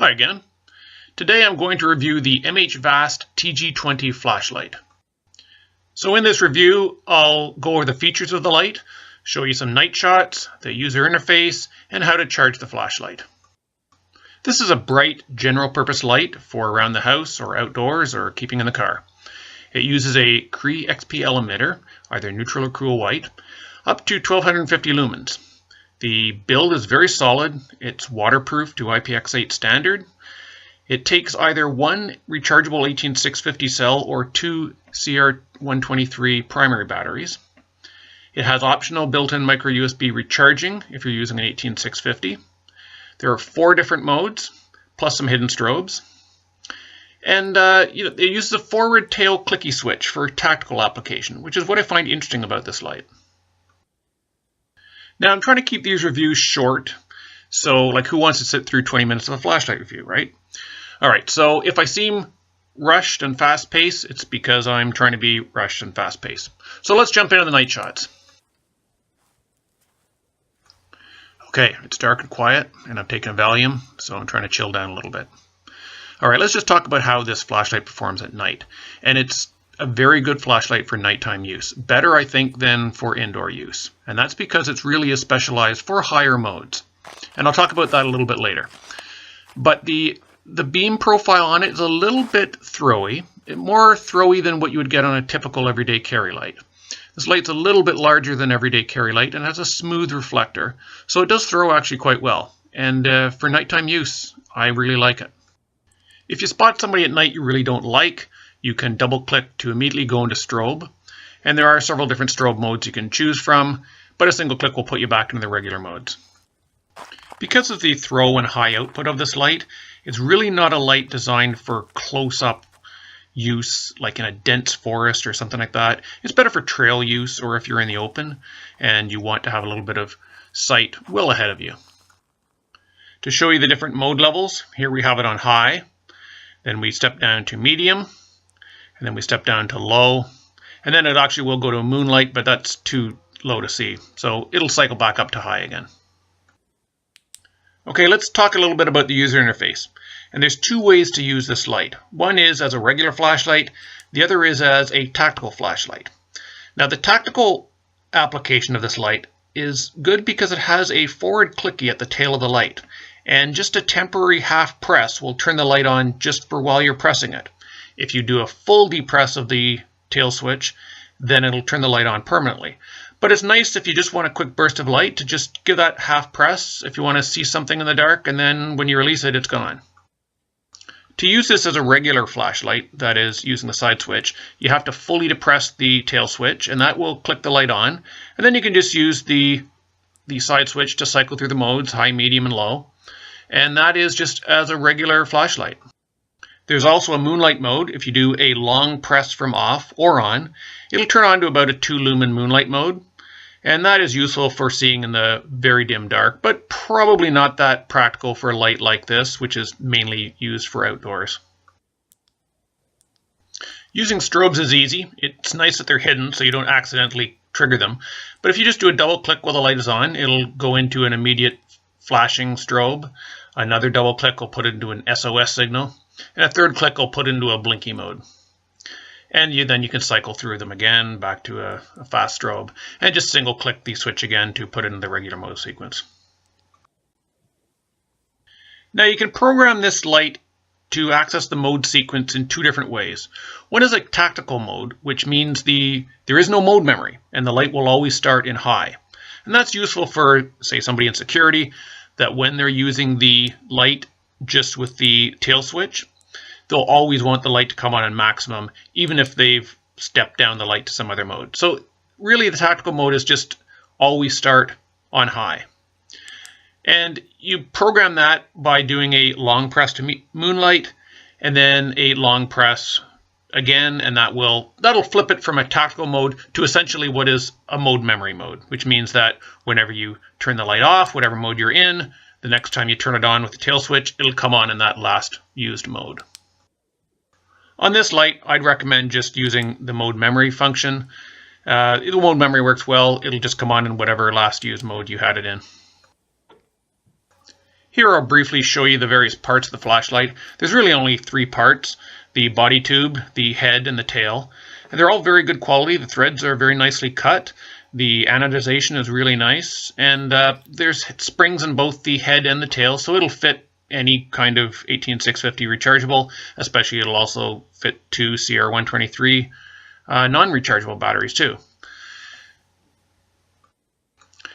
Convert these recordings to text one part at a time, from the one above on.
Hi again. Today I'm going to review the MHVAST TG20 flashlight. So in this review, I'll go over the features of the light, show you some night shots, the user interface, and how to charge the flashlight. This is a bright general purpose light for around the house or outdoors or keeping in the car. It uses a Cree XPL emitter, either neutral or cool white, up to 1250 lumens. The build is very solid. It's waterproof to IPX8 standard. It takes either one rechargeable 18650 cell or two CR123 primary batteries. It has optional built-in micro USB recharging if you're using an 18650. There are 4 different modes, plus some hidden strobes. And it uses a forward tail clicky switch for tactical application, which is what I find interesting about this light. Now, I'm trying to keep these reviews short, so like who wants to sit through 20 minutes of a flashlight review, right? All right, so if I seem rushed and fast-paced, it's because I'm trying to be rushed and fast-paced. So let's jump into the night shots. Okay, it's dark and quiet, and I'm taking a Valium, so I'm trying to chill down a little bit. All right, let's just talk about how this flashlight performs at night. And it's a very good flashlight for nighttime use. Better, I think, than for indoor use. And that's because it's really specialized for higher modes. And I'll talk about that a little bit later. But the beam profile on it is a little bit throwy. More throwy than what you would get on a typical everyday carry light. This light's a little bit larger than everyday carry light and has a smooth reflector. So it does throw actually quite well. And for nighttime use, I really like it. If you spot somebody at night you really don't like, you can double click to immediately go into strobe. And there are several different strobe modes you can choose from, but a single click will put you back into the regular modes. Because of the throw and high output of this light, it's really not a light designed for close-up use, like in a dense forest or something like that. It's better for trail use or if you're in the open and you want to have a little bit of sight well ahead of you. To show you the different mode levels, here we have it on high. Then we step down to medium, and then we step down to low, and then it actually will go to moonlight, but that's too low to see. So it'll cycle back up to high again. Okay, let's talk a little bit about the user interface. And there's 2 ways to use this light. One is as a regular flashlight, the other is as a tactical flashlight. Now the tactical application of this light is good because it has a forward clicky at the tail of the light. And just a temporary half press will turn the light on just for while you're pressing it. If you do a full depress of the tail switch, then it'll turn the light on permanently. But it's nice if you just want a quick burst of light to just give that half press if you want to see something in the dark, and then when you release it, it's gone. To use this as a regular flashlight, that is using the side switch, you have to fully depress the tail switch, and that will click the light on. And then you can just use the side switch to cycle through the modes, high, medium, and low. And that is just as a regular flashlight. There's also a moonlight mode. If you do a long press from off or on, it'll turn on to about a 2 lumen moonlight mode. And that is useful for seeing in the very dim dark, but probably not that practical for a light like this, which is mainly used for outdoors. Using strobes is easy. It's nice that they're hidden so you don't accidentally trigger them. But if you just do a double click while the light is on, it'll go into an immediate flashing strobe. Another double click will put it into an SOS signal. And a third click will put it into a blinky mode. And then you can cycle through them again back to a fast strobe. And just single click the switch again to put it in the regular mode sequence. Now you can program this light to access the mode sequence in 2 different ways. One is a tactical mode, which means there is no mode memory and the light will always start in high. And that's useful for, say, somebody in security, that when they're using the light just with the tail switch, they'll always want the light to come on in maximum, even if they've stepped down the light to some other mode. So really the tactical mode is just always start on high. And you program that by doing a long press to moonlight, and then a long press again, and that'll flip it from a tactical mode to essentially what is a mode memory mode, which means that whenever you turn the light off, whatever mode you're in, the next time you turn it on with the tail switch, it'll come on in that last used mode. On this light, I'd recommend just using the mode memory function. The mode memory works well. It'll just come on in whatever last used mode you had it in. Here I'll briefly show you the various parts of the flashlight. There's really only 3 parts: the body tube, the head, and the tail. And they're all very good quality. The threads are very nicely cut. The anodization is really nice. And there's springs in both the head and the tail, so it'll fit any kind of 18650 rechargeable. Especially it'll also fit 2 CR123 non-rechargeable batteries too.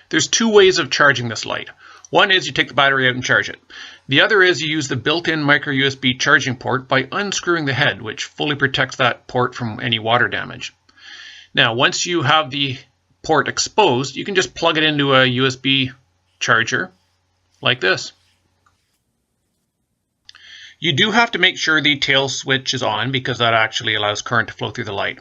There's 2 ways of charging this light. One is you take the battery out and charge it. The other is you use the built-in micro USB charging port by unscrewing the head, which fully protects that port from any water damage. Now, once you have the port exposed, you can just plug it into a USB charger like this. You do have to make sure the tail switch is on because that actually allows current to flow through the light.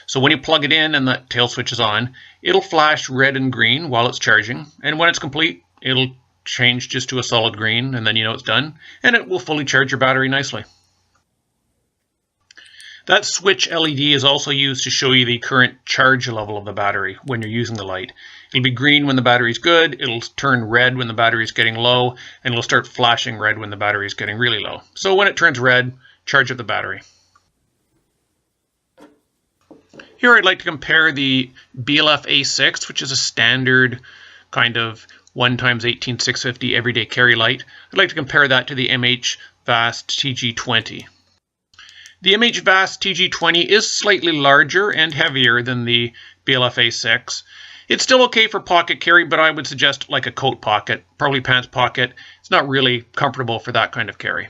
So when you plug it in and that tail switch is on, it'll flash red and green while it's charging, and when it's complete, it'll change just to a solid green, and then you know it's done, and it will fully charge your battery nicely. That switch LED is also used to show you the current charge level of the battery when you're using the light. It'll be green when the battery's good, it'll turn red when the battery's getting low, and it'll start flashing red when the battery's getting really low. So when it turns red, charge up the battery. Here I'd like to compare the BLF A6, which is a standard kind of 1x18650 everyday carry light. I'd like to compare that to the MHVAST TG20. The MHVAST TG20 is slightly larger and heavier than the BLF A6. It's still okay for pocket carry, but I would suggest like a coat pocket, probably pants pocket. It's not really comfortable for that kind of carry.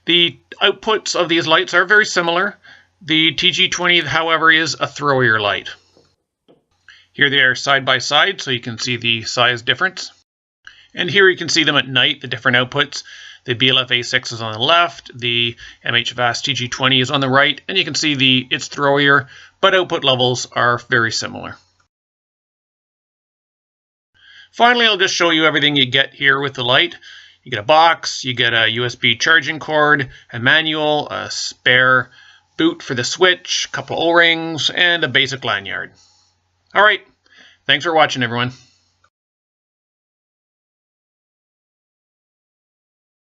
The outputs of these lights are very similar. The TG20, however, is a throwier light. Here they are side by side, so you can see the size difference. And here you can see them at night, the different outputs. The BLF A6 is on the left, the MHVAST TG20 is on the right, and you can see it's throwier, but output levels are very similar. Finally, I'll just show you everything you get here with the light. You get a box, you get a USB charging cord, a manual, a spare boot for the switch, a couple O-rings, and a basic lanyard. All right, thanks for watching, everyone.